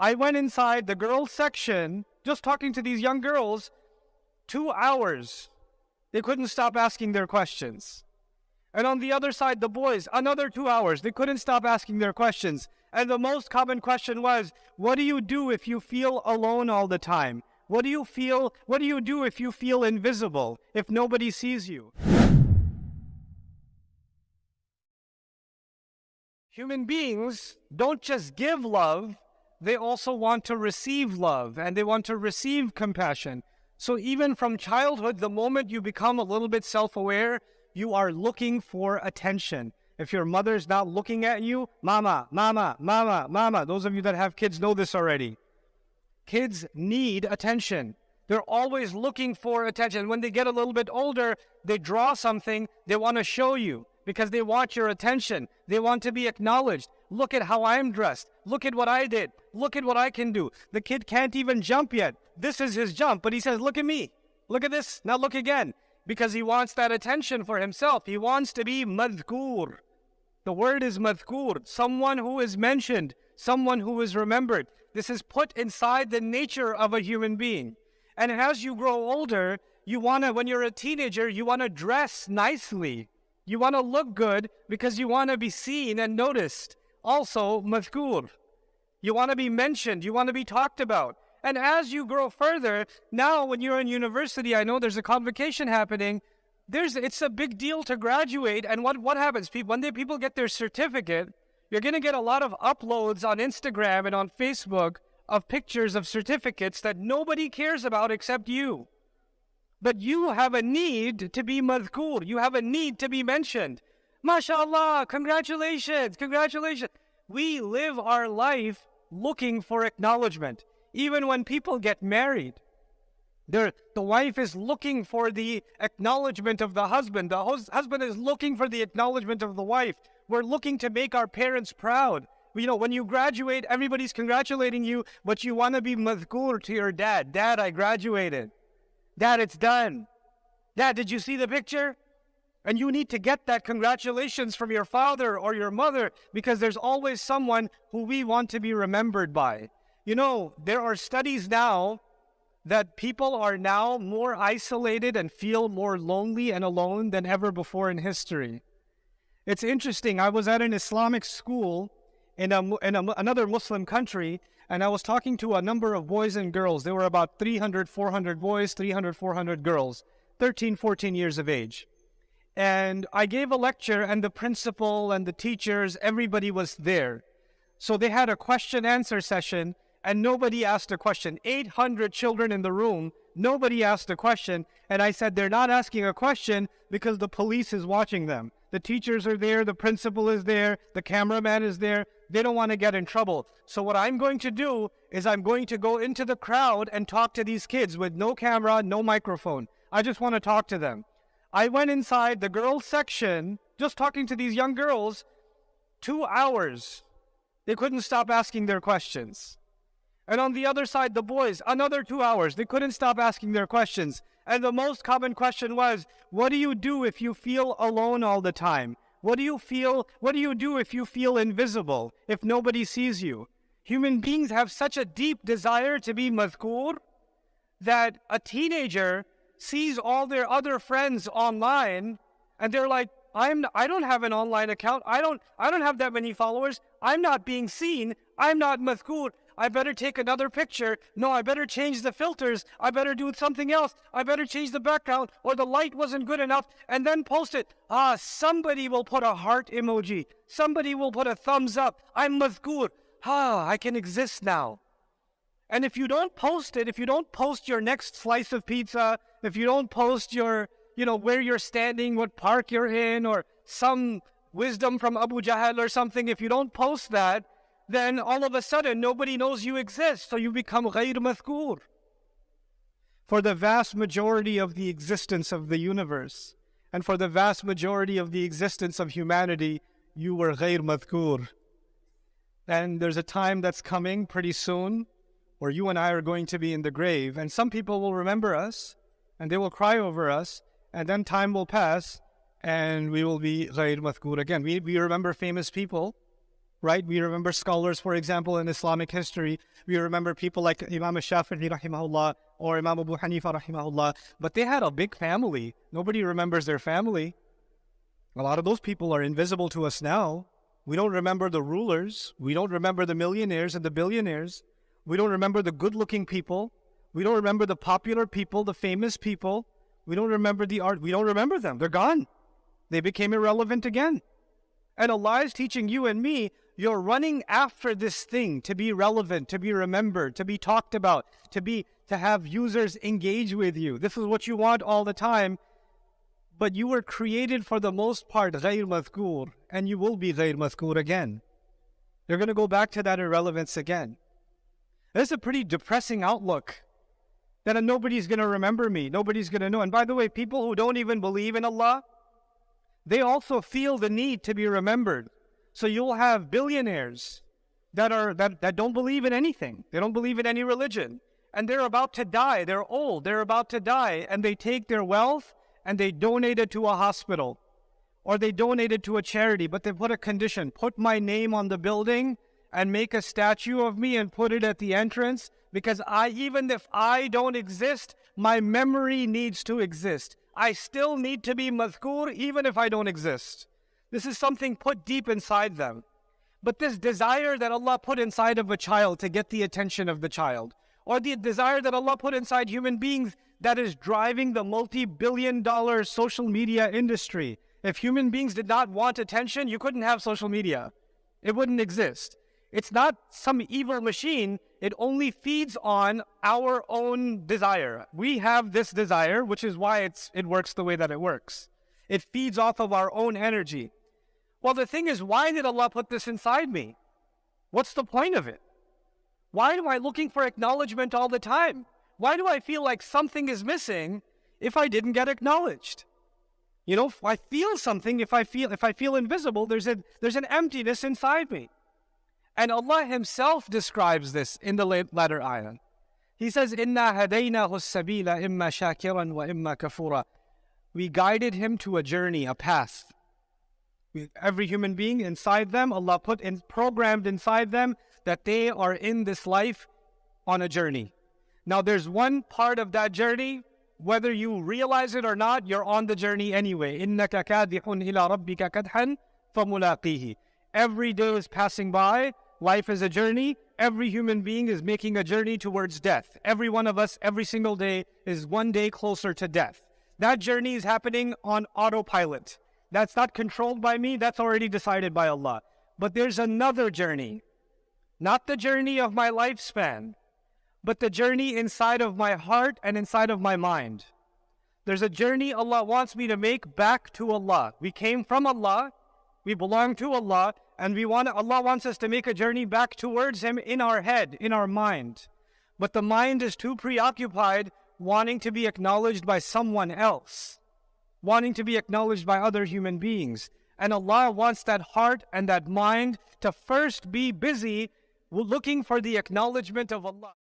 I went inside the girls section, just talking to these young girls, 2 hours. They couldn't stop asking their questions. And on the other side, the boys, another 2 hours. They couldn't stop asking their questions. And the most common question was, what do you do if you feel alone all the time? What do you do if you feel invisible, if nobody sees you? Human beings don't just give love, they also want to receive love, and they want to receive compassion. So even from childhood, the moment you become a little bit self-aware, you are looking for attention. If your mother's not looking at you, mama, mama, mama, mama. Those of you that have kids know this already. Kids need attention. They're always looking for attention. When they get a little bit older, they draw something, they want to show you because they want your attention. They want to be acknowledged. Look at how I'm dressed. Look at what I did. Look at what I can do. The kid can't even jump yet. This is his jump, but he says, look at me. Look at this. Now look again. Because he wants that attention for himself. He wants to be madhkur. The word is madhkur, someone who is mentioned, someone who is remembered. This is put inside the nature of a human being. And as you grow older, when you're a teenager, you want to dress nicely. You want to look good because you want to be seen and noticed. Also, madhkur. You want to be mentioned. You want to be talked about. And as you grow further, now when you're in university, I know there's a convocation happening. It's a big deal to graduate. And what happens? One day people get their certificate. You're going to get a lot of uploads on Instagram and on Facebook of pictures of certificates that nobody cares about except you. But you have a need to be madhkur. You have a need to be mentioned. MashaAllah, congratulations, congratulations. We live our life looking for acknowledgement. Even when people get married, the wife is looking for the acknowledgement of the husband. The husband is looking for the acknowledgement of the wife. We're looking to make our parents proud. When you graduate, everybody's congratulating you, but you want to be madhkur to your dad. Dad, I graduated. Dad, it's done. Dad, did you see the picture? And you need to get that congratulations from your father or your mother because there's always someone who we want to be remembered by. There are studies now that people are now more isolated and feel more lonely and alone than ever before in history. It's interesting. I was at an Islamic school in another Muslim country, and I was talking to a number of boys and girls. There were about 300, 400 boys, 300, 400 girls, 13, 14 years of age. And I gave a lecture, and the principal and the teachers, everybody was there. So they had a question-answer session, and nobody asked a question. 800 children in the room, nobody asked a question. And I said, they're not asking a question because the police is watching them. The teachers are there, the principal is there, the cameraman is there. They don't want to get in trouble. So what I'm going to do is I'm going to go into the crowd and talk to these kids with no camera, no microphone. I just want to talk to them. I went inside the girls section, just talking to these young girls, 2 hours. They couldn't stop asking their questions. And on the other side, the boys, another 2 hours. They couldn't stop asking their questions. And the most common question was, what do you do if you feel alone all the time? What do you do if you feel invisible, if nobody sees you? Human beings have such a deep desire to be madhkur that a teenager sees all their other friends online and they're like, I don't have an online account. I don't have that many followers. I'm not being seen. I'm not madhkur. I better take another picture. No, I better change the filters. I better do something else. I better change the background, or the light wasn't good enough, and then post it. Somebody will put a heart emoji. Somebody will put a thumbs up. I'm madhkur. I can exist now. And if you don't post it, if you don't post your next slice of pizza, if you don't post your, where you're standing, what park you're in, or some wisdom from Abu Jahl or something, if you don't post that, then all of a sudden nobody knows you exist, so you become ghayr madhkur. For the vast majority of the existence of the universe, and for the vast majority of the existence of humanity, you were ghayr madhkur. And there's a time that's coming pretty soon where you and I are going to be in the grave, and some people will remember us, and they will cry over us, and then time will pass, and we will be ghayr madhkur again. We remember famous people, right? We remember scholars, for example, in Islamic history. We remember people like Imam Shafi'i rahimahullah or Imam Abu Hanifa rahimahullah, but they had a big family. Nobody remembers their family. A lot of those people are invisible to us now. We don't remember the rulers. We don't remember the millionaires and the billionaires. We don't remember the good-looking people. We don't remember the popular people, the famous people. We don't remember the art. We don't remember them. They're gone. They became irrelevant again. And Allah is teaching you and me, you're running after this thing to be relevant, to be remembered, to be talked about, to have users engage with you. This is what you want all the time. But you were created for the most part غير مذكور, and you will be غير مذكور again. You're going to go back to that irrelevance again. That's a pretty depressing outlook. That nobody's going to remember me. Nobody's going to know. And by the way, people who don't even believe in Allah, they also feel the need to be remembered. So you'll have billionaires that don't believe in anything. They don't believe in any religion. And they're about to die. They're old. They're about to die. And they take their wealth and they donate it to a hospital. Or they donate it to a charity. But they put a condition. Put my name on the building and make a statue of me and put it at the entrance. Because even if I don't exist, my memory needs to exist. I still need to be madhkur even if I don't exist. This is something put deep inside them. But this desire that Allah put inside of a child to get the attention of the child, or the desire that Allah put inside human beings that is driving the multi-billion-dollar social media industry. If human beings did not want attention, you couldn't have social media. It wouldn't exist. It's not some evil machine. It only feeds on our own desire. We have this desire, which is why it works the way that it works. It feeds off of our own energy. Well, the thing is, why did Allah put this inside me? What's the point of it? Why am I looking for acknowledgement all the time? Why do I feel like something is missing if I didn't get acknowledged? You know, if I feel something, if I feel invisible, there's an emptiness inside me. And Allah Himself describes this in the latter ayah. He says, "Inna hadaynahu as-sabila imma shakiran wa imma kafura." We guided him to a journey, a path. Every human being inside them, Allah programmed inside them that they are in this life on a journey. Now there's one part of that journey, whether you realize it or not, you're on the journey anyway. إِنَّكَ كَادِحٌ إِلَىٰ رَبِّكَ كَدْحًا فَمُلَاقِيهِ. Every day is passing by. Life is a journey. Every human being is making a journey towards death. Every one of us, every single day, is one day closer to death. That journey is happening on autopilot. That's not controlled by me. That's already decided by Allah. But there's another journey. Not the journey of my lifespan, but the journey inside of my heart and inside of my mind. There's a journey Allah wants me to make back to Allah. We came from Allah. We belong to Allah. And Allah wants us to make a journey back towards Him in our head, in our mind. But the mind is too preoccupied wanting to be acknowledged by someone else, wanting to be acknowledged by other human beings. And Allah wants that heart and that mind to first be busy looking for the acknowledgement of Allah.